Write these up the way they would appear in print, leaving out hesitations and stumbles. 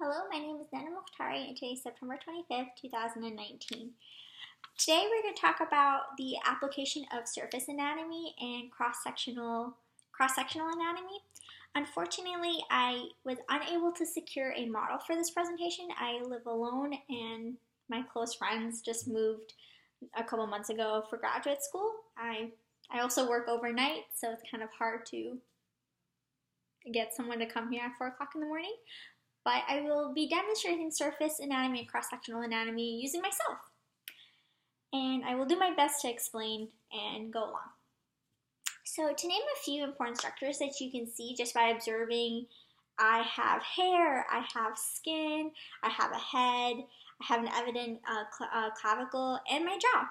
Hello, my name is Nana Mokhtari, and today is September 25th, 2019. Today we're going to talk about the application of surface anatomy and cross-sectional anatomy. Unfortunately, I was unable to secure a model for this presentation. I live alone and my close friends just moved a couple months ago for graduate school. I also work overnight, so it's kind of hard to get someone to come here at 4 o'clock in the morning. But I will be demonstrating surface anatomy and cross-sectional anatomy using myself. And I will do my best to explain and go along. So to name a few important structures that you can see just by observing, I have hair, I have skin, I have a head, I have an evident clavicle, and my jaw.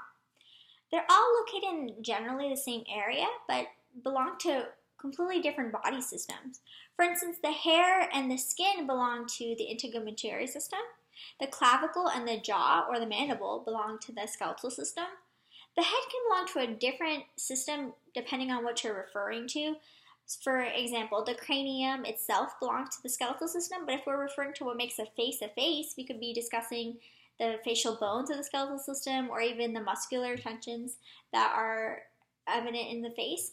They're all located in generally the same area, but belong to completely different body systems. For instance, the hair and the skin belong to the integumentary system. The clavicle and the jaw, or the mandible, belong to the skeletal system. The head can belong to a different system depending on what you're referring to. For example, the cranium itself belongs to the skeletal system, but if we're referring to what makes a face, we could be discussing the facial bones of the skeletal system or even the muscular tensions that are evident in the face.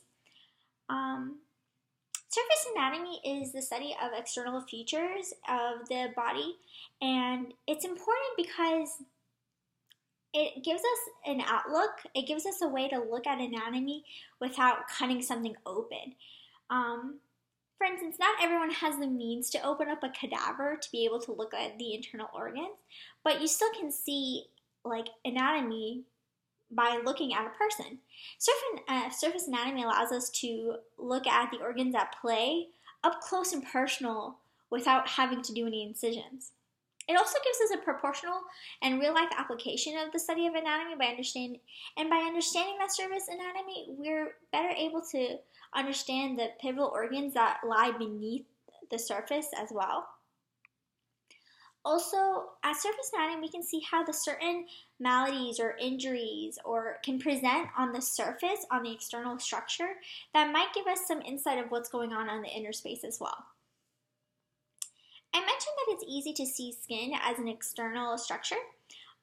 Surface anatomy is the study of external features of the body, and it's important because it gives us an outlook. It gives us a way to look at anatomy without cutting something open. For instance, not everyone has the means to open up a cadaver to be able to look at the internal organs, but you still can see anatomy by looking at a person. Surface anatomy allows us to look at the organs at play up close and personal without having to do any incisions. It also gives us a proportional and real-life application of the study of anatomy by understanding that surface anatomy, we're better able to understand the pivotal organs that lie beneath the surface as well. Also, at surface anatomy, we can see how the certain maladies or injuries can present on the surface, on the external structure, that might give us some insight of what's going on the inner space as well. I mentioned that it's easy to see skin as an external structure.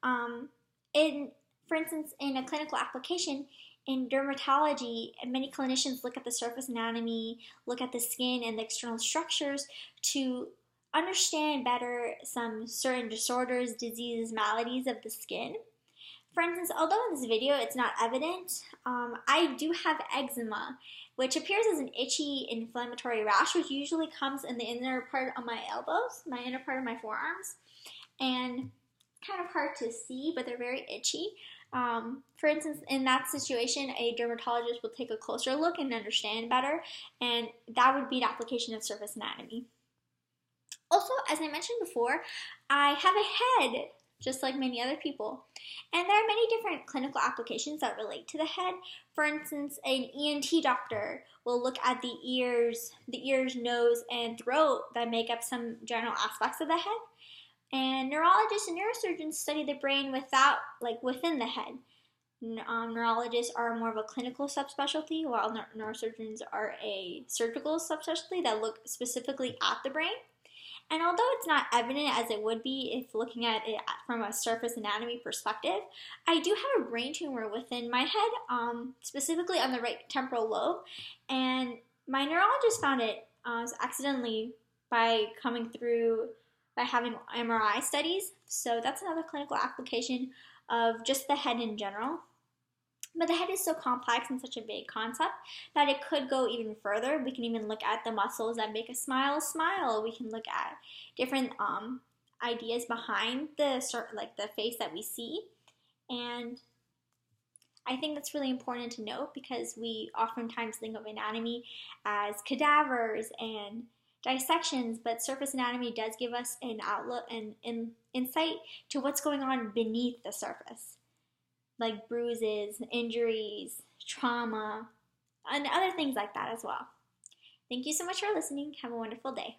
For instance, in a clinical application, in dermatology, many clinicians look at the surface anatomy, look at the skin and the external structures to understand better some certain disorders, diseases, maladies of the skin. For instance, although in this video it's not evident, I do have eczema, which appears as an itchy inflammatory rash, which usually comes in the inner part of my elbows, my inner part of my forearms, and kind of hard to see, but they're very itchy. For instance, in that situation, a dermatologist will take a closer look and understand better, and that would be an application of surface anatomy. Also, as I mentioned before, I have a head, just like many other people. And there are many different clinical applications that relate to the head. For instance, an ENT doctor will look at the ears, nose, and throat that make up some general aspects of the head. And neurologists and neurosurgeons study the brain within the head. Neurologists are more of a clinical subspecialty, while neurosurgeons are a surgical subspecialty that look specifically at the brain. And although it's not evident as it would be if looking at it from a surface anatomy perspective, I do have a brain tumor within my head, specifically on the right temporal lobe. And my neurologist found it accidentally by having MRI studies. So that's another clinical application of just the head in general. But the head is so complex and such a big concept that it could go even further. We can even look at the muscles that make a smile. We can look at different ideas behind the face that we see. And I think that's really important to note because we oftentimes think of anatomy as cadavers and dissections, but surface anatomy does give us an outlook and insight to what's going on beneath the surface, like bruises, injuries, trauma, and other things like that as well. Thank you so much for listening. Have a wonderful day.